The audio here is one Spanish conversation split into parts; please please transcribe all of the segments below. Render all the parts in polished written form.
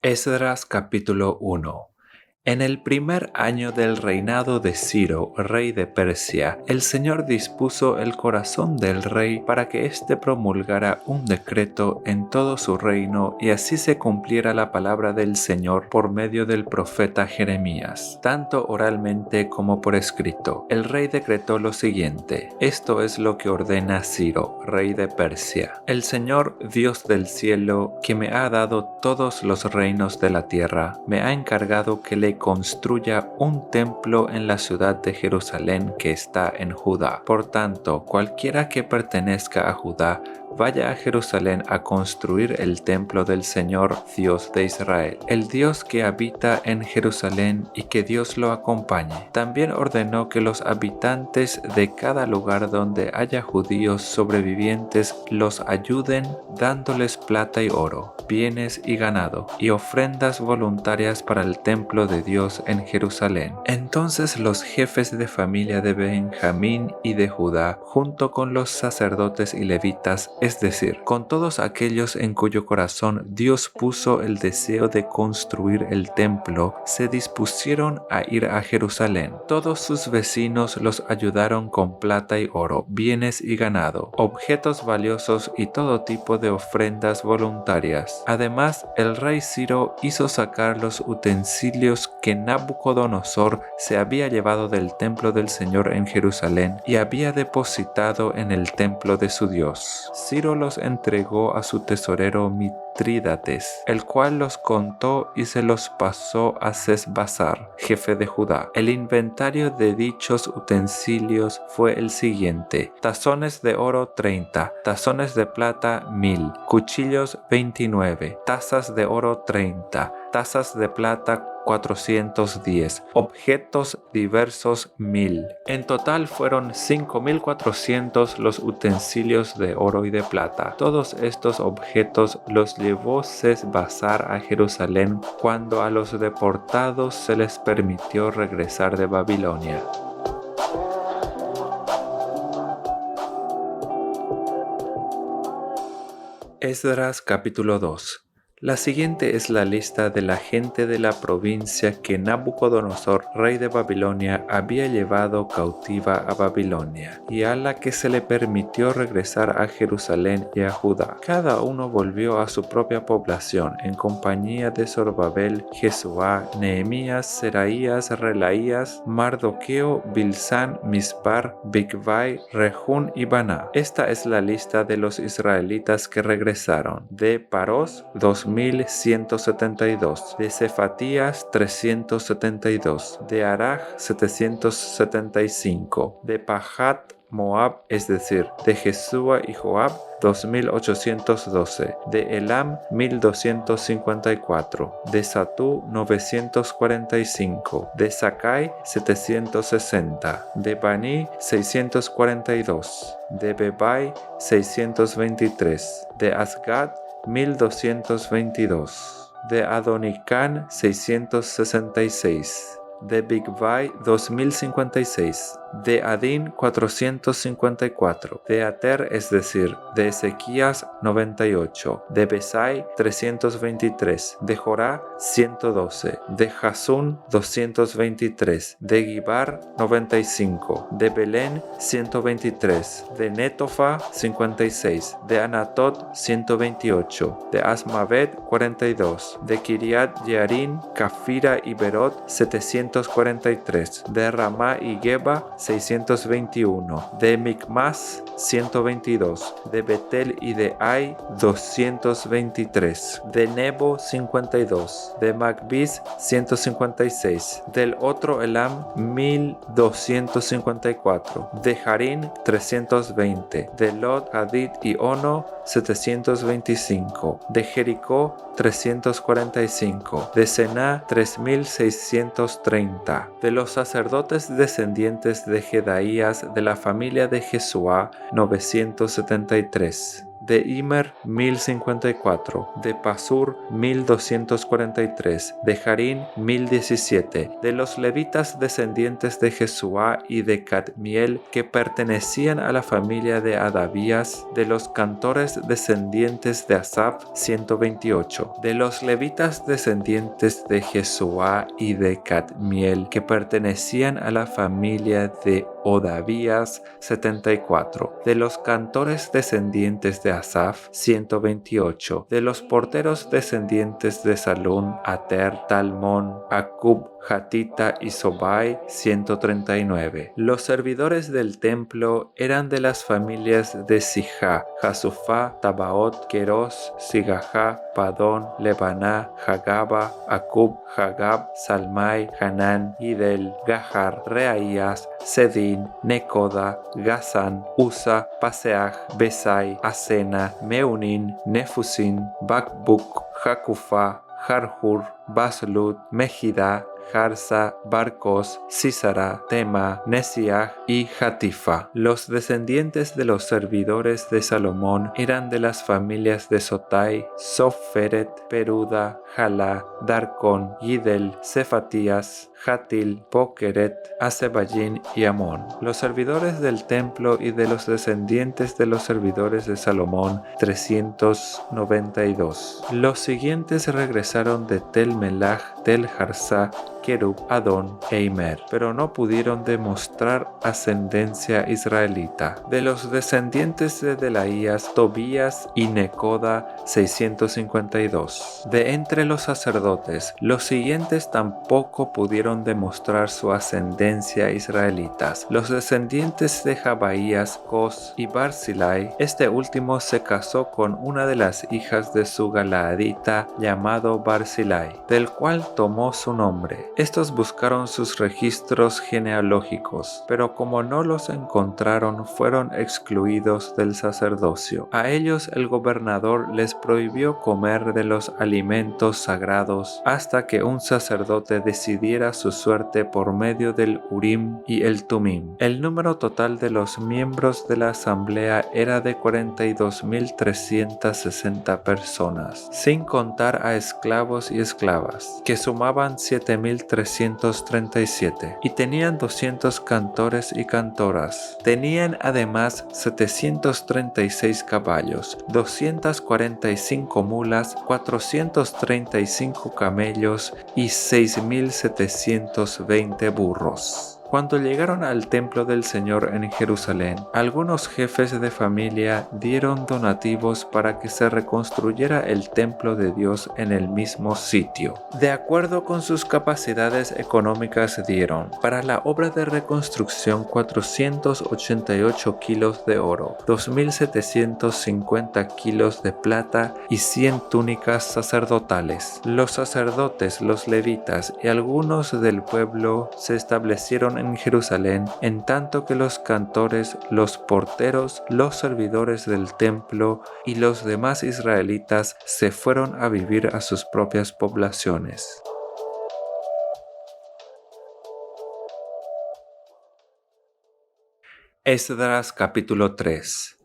Esdras capítulo 1. En el primer año del reinado de Ciro, rey de Persia, el Señor dispuso el corazón del rey para que éste promulgara un decreto en todo su reino y así se cumpliera la palabra del Señor por medio del profeta Jeremías, tanto oralmente como por escrito. El rey decretó lo siguiente: esto es lo que ordena Ciro, rey de Persia. El Señor, Dios del cielo, que me ha dado todos los reinos de la tierra, me ha encargado que le construya un templo en la ciudad de Jerusalén que está en Judá. Por tanto, cualquiera que pertenezca a Judá, vaya a Jerusalén a construir el templo del Señor, Dios de Israel, el Dios que habita en Jerusalén, y que Dios lo acompañe. También ordenó que los habitantes de cada lugar donde haya judíos sobrevivientes los ayuden dándoles plata y oro, bienes y ganado, y ofrendas voluntarias para el templo de Dios en Jerusalén. Entonces los jefes de familia de Benjamín y de Judá, junto con los sacerdotes y levitas, es decir, con todos aquellos en cuyo corazón Dios puso el deseo de construir el templo, se dispusieron a ir a Jerusalén. Todos sus vecinos los ayudaron con plata y oro, bienes y ganado, objetos valiosos y todo tipo de ofrendas voluntarias. Además, el rey Ciro hizo sacar los utensilios que Nabucodonosor se había llevado del templo del Señor en Jerusalén y había depositado en el templo de su Dios. Ciro los entregó a su tesorero Mitrídates, el cual los contó y se los pasó a Sesbazar, jefe de Judá. El inventario de dichos utensilios fue el siguiente: tazones de oro 30, tazones de plata 1000, cuchillos 29, tazas de oro 30, tazas de plata 410, objetos diversos 1000. En total fueron 5400 los utensilios de oro y de plata. Todos estos objetos los llevó Sesbazar a Jerusalén cuando a los deportados se les permitió regresar de Babilonia. Esdras capítulo 2. La siguiente es la lista de la gente de la provincia que Nabucodonosor, rey de Babilonia, había llevado cautiva a Babilonia, y a la que se le permitió regresar a Jerusalén y a Judá. Cada uno volvió a su propia población, en compañía de Zorobabel, Jesuá, Nehemías, Seraías, Relaías, Mardoqueo, Bilsán, Mispar, Bigvai, Rejún y Baná. Esta es la lista de los israelitas que regresaron: de Paros, 2172, de Cefatías 372, de Araj 775, de Pahat Moab, es decir, de Jesúa y Joab 2812, de Elam 1254, de Satú 945, de Sakai 760, de Bani 642, de Bebai 623, de Asgad 1222, de Adonicán 666, de Bigvai 2056, de Adín 454, de Ater, es decir, de Ezequías 98, de Besai 323, de Jorá 112, de Jasún 223, de Gibar 95, de Belén 123, de Netofa 56, de Anatot 128, de Asmavet 42, de Kiriat Jearim, Cafira y Berot 743, de Ramá y Geba 621, de Micmas 122, de Betel y de Ai 223, de Nebo 52, de Magbis 156, del otro Elam 1254, de Harín 320, de Lot, Hadid y Ono 725, de Jericó 345, de Sená 3630, de los sacerdotes descendientes de Jedaías de la familia de Jesuá 973, de Immer 1054, de Pasur 1243, de Jarín 1017, de los levitas descendientes de Jesuá y de Cadmiel que pertenecían a la familia de Adavías, de los cantores descendientes de Asaf 128, de los levitas descendientes de Jesuá y de Cadmiel que pertenecían a la familia de Odavías 74, de los cantores descendientes de Asaf 128, de los porteros descendientes de Salún, Ater, Talmón, Acub, Hatita y Sobai 139. Los servidores del templo eran de las familias de Sijá, Jasufá, Tabaot, Queros, Sigajá, Padón, Lebaná, Hagaba, Acub, Hagab, Salmai, Hanán, Idel, Gahar, Reaías, Sedín, Necoda, Gazán, Usa, Paseaj, Besai, Asena, Meunín, Nefusin, Bakbuk, Jacufá, Jarjur, Baslut, Mejida, Jarsa, Barcos, Sísara, Tema, Nesiah y Hatifa. Los descendientes de los servidores de Salomón eran de las familias de Sotai, Soferet, Peruda, Jalá, Darcón, Yidel, Cefatías, Hatil, Pokeret, Asebayín y Amón. Los servidores del templo y de los descendientes de los servidores de Salomón, 392. Los siguientes regresaron de Tel Melach, Tel Harsá, Kerub, Adón e Imer, pero no pudieron demostrar ascendencia israelita. De los descendientes de Delaías, Tobías y Necoda, 652. De entre los sacerdotes, los siguientes tampoco pudieron demostrar su ascendencia israelitas. Los descendientes de Jabaías, Cos y Barzilai, este último se casó con una de las hijas de su galaadita llamado Barzilai, del cual tomó su nombre. Estos buscaron sus registros genealógicos, pero como no los encontraron, fueron excluidos del sacerdocio. A ellos el gobernador les prohibió comer de los alimentos sagrados hasta que un sacerdote decidiera su suerte por medio del Urim y el Tumim. El número total de los miembros de la asamblea era de 42.360 personas, sin contar a esclavos y esclavas, que sumaban 7.337, y tenían 200 cantores y cantoras. Tenían además 736 caballos, 245 mulas, 435 camellos y 6.720 burros. Cuando llegaron al templo del Señor en Jerusalén, algunos jefes de familia dieron donativos para que se reconstruyera el templo de Dios en el mismo sitio. De acuerdo con sus capacidades económicas dieron para la obra de reconstrucción 488 kilos de oro, 2.750 kilos de plata y 100 túnicas sacerdotales. Los sacerdotes, los levitas y algunos del pueblo se establecieron en Jerusalén, en tanto que los cantores, los porteros, los servidores del templo y los demás israelitas se fueron a vivir a sus propias poblaciones. Esdras capítulo 3.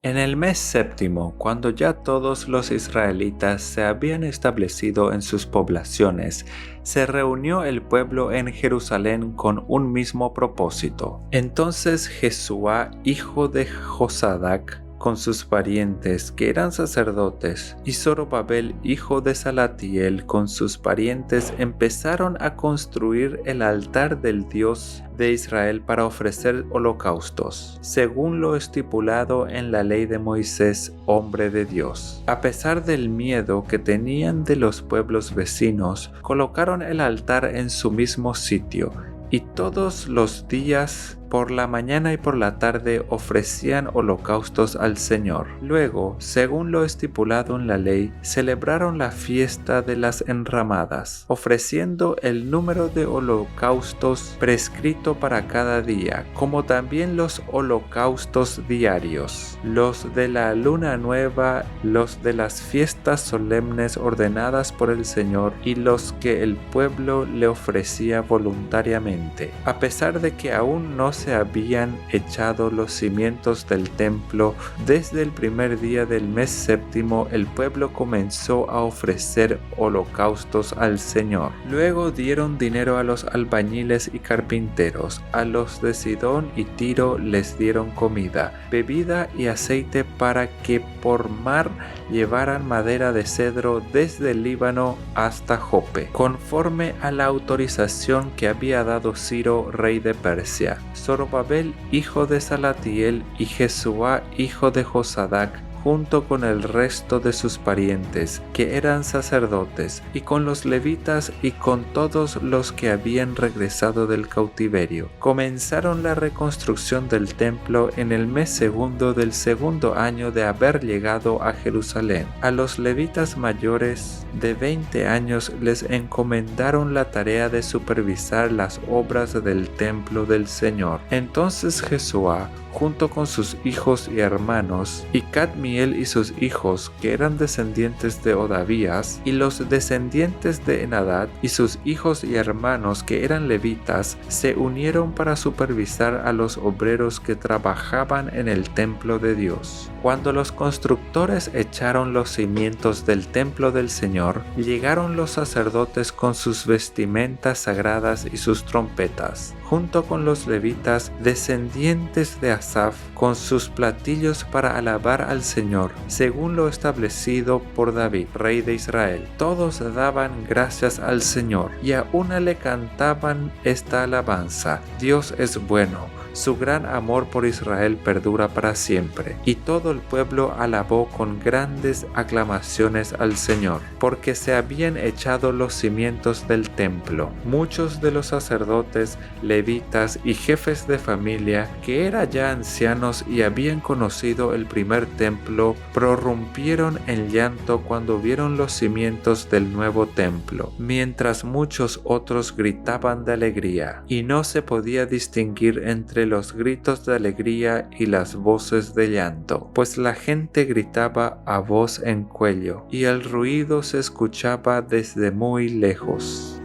En el mes séptimo, cuando ya todos los israelitas se habían establecido en sus poblaciones, se reunió el pueblo en Jerusalén con un mismo propósito. Entonces Jesuá, hijo de Josadac, con sus parientes que eran sacerdotes, y Zorobabel, hijo de Salatiel, con sus parientes, empezaron a construir el altar del Dios de Israel para ofrecer holocaustos, según lo estipulado en la ley de Moisés, hombre de Dios. A pesar del miedo que tenían de los pueblos vecinos, colocaron el altar en su mismo sitio, y todos los días, por la mañana y por la tarde, ofrecían holocaustos al Señor. Luego, según lo estipulado en la ley, celebraron la fiesta de las enramadas, ofreciendo el número de holocaustos prescrito para cada día, como también los holocaustos diarios, los de la luna nueva, los de las fiestas solemnes ordenadas por el Señor y los que el pueblo le ofrecía voluntariamente. A pesar de que aún no se habían echado los cimientos del templo, desde el primer día del mes séptimo el pueblo comenzó a ofrecer holocaustos al Señor. Luego dieron dinero a los albañiles y carpinteros, a los de Sidón y Tiro les dieron comida, bebida y aceite para que por mar llevaran madera de cedro desde el Líbano hasta Jope, conforme a la autorización que había dado Ciro, rey de Persia. Zorobabel, hijo de Salatiel, y Jesuá, hijo de Josadac, junto con el resto de sus parientes, que eran sacerdotes, y con los levitas y con todos los que habían regresado del cautiverio. Comenzaron la reconstrucción del templo en el mes segundo del segundo año de haber llegado a Jerusalén. A los levitas mayores de 20 años les encomendaron la tarea de supervisar las obras del templo del Señor. Entonces Jesuá, junto con sus hijos y hermanos, y Cadmiel y sus hijos, que eran descendientes de Odavías, y los descendientes de Enadad y sus hijos y hermanos, que eran levitas, se unieron para supervisar a los obreros que trabajaban en el templo de Dios. Cuando los constructores echaron los cimientos del templo del Señor, llegaron los sacerdotes con sus vestimentas sagradas y sus trompetas, junto con los levitas descendientes de Asaf, con sus platillos para alabar al Señor, según lo establecido por David, rey de Israel. Todos daban gracias al Señor, y a una le cantaban esta alabanza: Dios es bueno, su gran amor por Israel perdura para siempre. Y todo el pueblo alabó con grandes aclamaciones al Señor, porque se habían echado los cimientos del templo. Muchos de los sacerdotes, levitas y jefes de familia, que eran ya ancianos y habían conocido el primer templo, prorrumpieron en llanto cuando vieron los cimientos del nuevo templo, mientras muchos otros gritaban de alegría, y no se podía distinguir entre los gritos de alegría y las voces de llanto, pues la gente gritaba a voz en cuello, y el ruido se escuchaba desde muy lejos.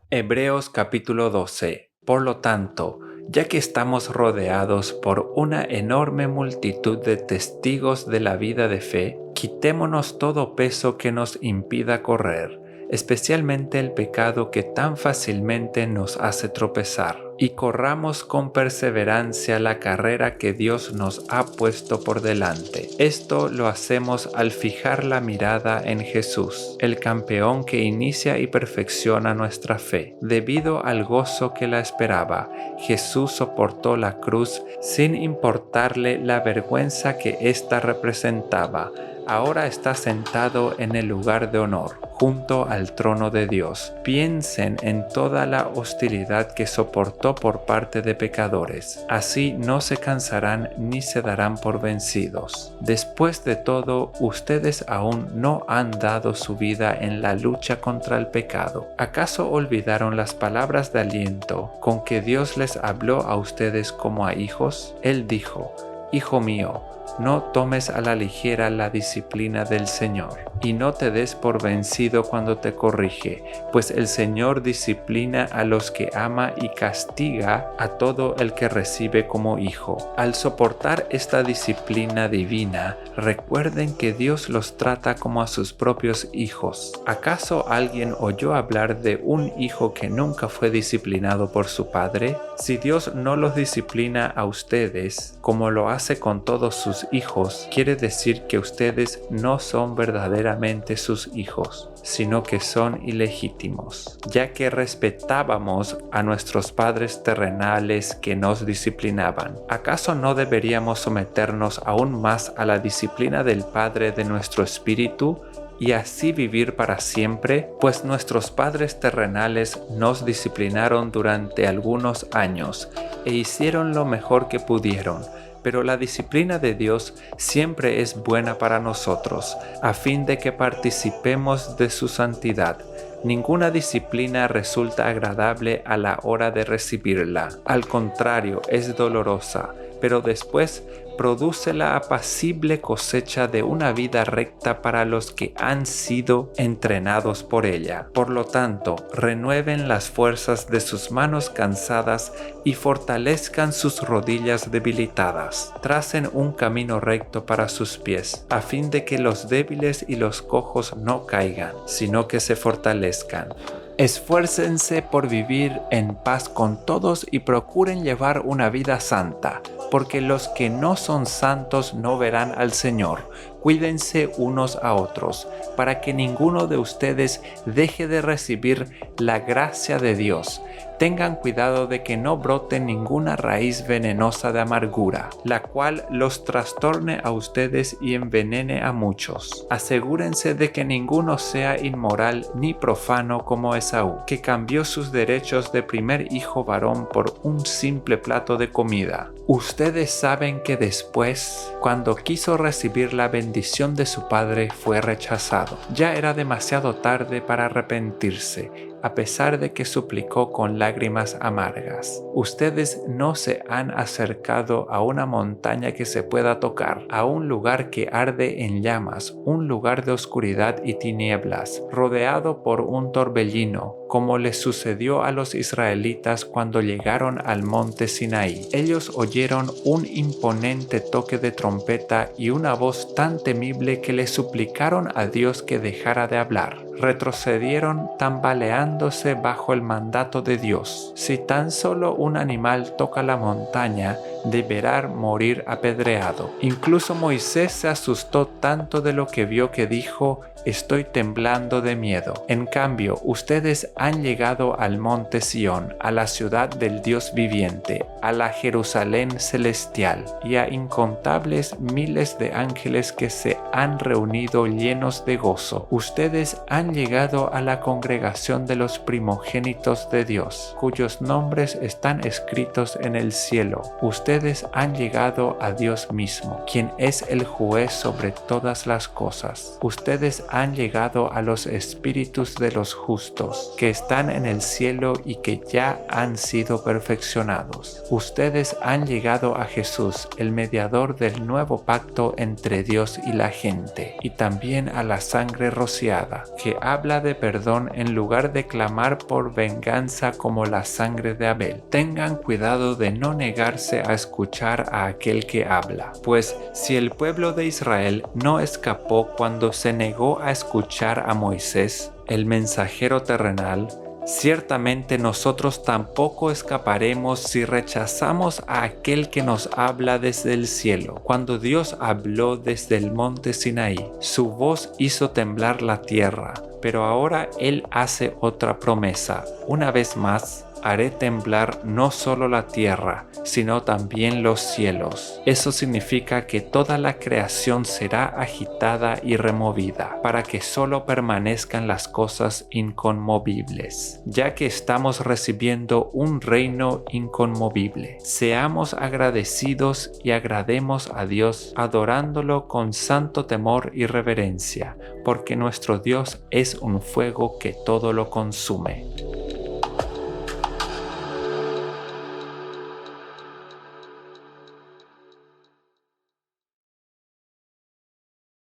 Hebreos capítulo 12. Por lo tanto, ya que estamos rodeados por una enorme multitud de testigos de la vida de fe, quitémonos todo peso que nos impida correr, especialmente el pecado que tan fácilmente nos hace tropezar, y corramos con perseverancia la carrera que Dios nos ha puesto por delante. Esto lo hacemos al fijar la mirada en Jesús, el campeón que inicia y perfecciona nuestra fe. Debido al gozo que la esperaba, Jesús soportó la cruz sin importarle la vergüenza que ésta representaba. Ahora está sentado en el lugar de honor, junto al trono de Dios. Piensen en toda la hostilidad que soportó por parte de pecadores. Así no se cansarán ni se darán por vencidos. Después de todo, ustedes aún no han dado su vida en la lucha contra el pecado. ¿Acaso olvidaron las palabras de aliento con que Dios les habló a ustedes como a hijos? Él dijo: Hijo mío, no tomes a la ligera la disciplina del Señor, y no te des por vencido cuando te corrige, pues el Señor disciplina a los que ama y castiga a todo el que recibe como hijo. Al soportar esta disciplina divina, recuerden que Dios los trata como a sus propios hijos. ¿Acaso alguien oyó hablar de un hijo que nunca fue disciplinado por su padre? Si Dios no los disciplina a ustedes, como lo hace con todos sus hijos, quiere decir que ustedes no son verdaderamente sus hijos, sino que son ilegítimos, ya que respetábamos a nuestros padres terrenales que nos disciplinaban. ¿Acaso no deberíamos someternos aún más a la disciplina del Padre de nuestro espíritu y así vivir para siempre? Pues nuestros padres terrenales nos disciplinaron durante algunos años e hicieron lo mejor que pudieron. Pero la disciplina de Dios siempre es buena para nosotros, a fin de que participemos de su santidad. Ninguna disciplina resulta agradable a la hora de recibirla. Al contrario, es dolorosa, pero después produce la apacible cosecha de una vida recta para los que han sido entrenados por ella. Por lo tanto, renueven las fuerzas de sus manos cansadas y fortalezcan sus rodillas debilitadas. Tracen un camino recto para sus pies, a fin de que los débiles y los cojos no caigan, sino que se fortalezcan. Esfuércense por vivir en paz con todos y procuren llevar una vida santa, porque los que no son santos no verán al Señor. Cuídense unos a otros, para que ninguno de ustedes deje de recibir la gracia de Dios. Tengan cuidado de que no brote ninguna raíz venenosa de amargura, la cual los trastorne a ustedes y envenene a muchos. Asegúrense de que ninguno sea inmoral ni profano como Esaú, que cambió sus derechos de primer hijo varón por un simple plato de comida. Ustedes saben que después, cuando quiso recibir la bendición de su padre, fue rechazado. Ya era demasiado tarde para arrepentirse, a pesar de que suplicó con lágrimas amargas. Ustedes no se han acercado a una montaña que se pueda tocar, a un lugar que arde en llamas, un lugar de oscuridad y tinieblas, rodeado por un torbellino, como les sucedió a los israelitas cuando llegaron al monte Sinaí. Ellos oyeron un imponente toque de trompeta y una voz tan temible que le suplicaron a Dios que dejara de hablar. Retrocedieron tambaleándose bajo el mandato de Dios. Si tan solo un animal toca la montaña, deberá morir apedreado. Incluso Moisés se asustó tanto de lo que vio que dijo: estoy temblando de miedo. En cambio, ustedes han llegado al monte Sión, a la ciudad del Dios viviente, a la Jerusalén celestial y a incontables miles de ángeles que se han reunido llenos de gozo. Ustedes han llegado a la congregación de los primogénitos de Dios, cuyos nombres están escritos en el cielo. Ustedes han llegado a Dios mismo, quien es el juez sobre todas las cosas. Ustedes han llegado a los espíritus de los justos, que están en el cielo y que ya han sido perfeccionados. Ustedes han llegado a Jesús, el mediador del nuevo pacto entre Dios y la gente, y también a la sangre rociada, que habla de perdón en lugar de clamar por venganza como la sangre de Abel. Tengan cuidado de no negarse a escuchar a aquel que habla, pues si el pueblo de Israel no escapó cuando se negó a escuchar a Moisés, el mensajero terrenal, ciertamente nosotros tampoco escaparemos si rechazamos a aquel que nos habla desde el cielo. Cuando Dios habló desde el monte Sinaí, su voz hizo temblar la tierra, pero ahora Él hace otra promesa. Una vez más, haré temblar no solo la tierra, sino también los cielos. Eso significa que toda la creación será agitada y removida, para que solo permanezcan las cosas inconmovibles, ya que estamos recibiendo un reino inconmovible. Seamos agradecidos y agrademos a Dios, adorándolo con santo temor y reverencia, porque nuestro Dios es un fuego que todo lo consume.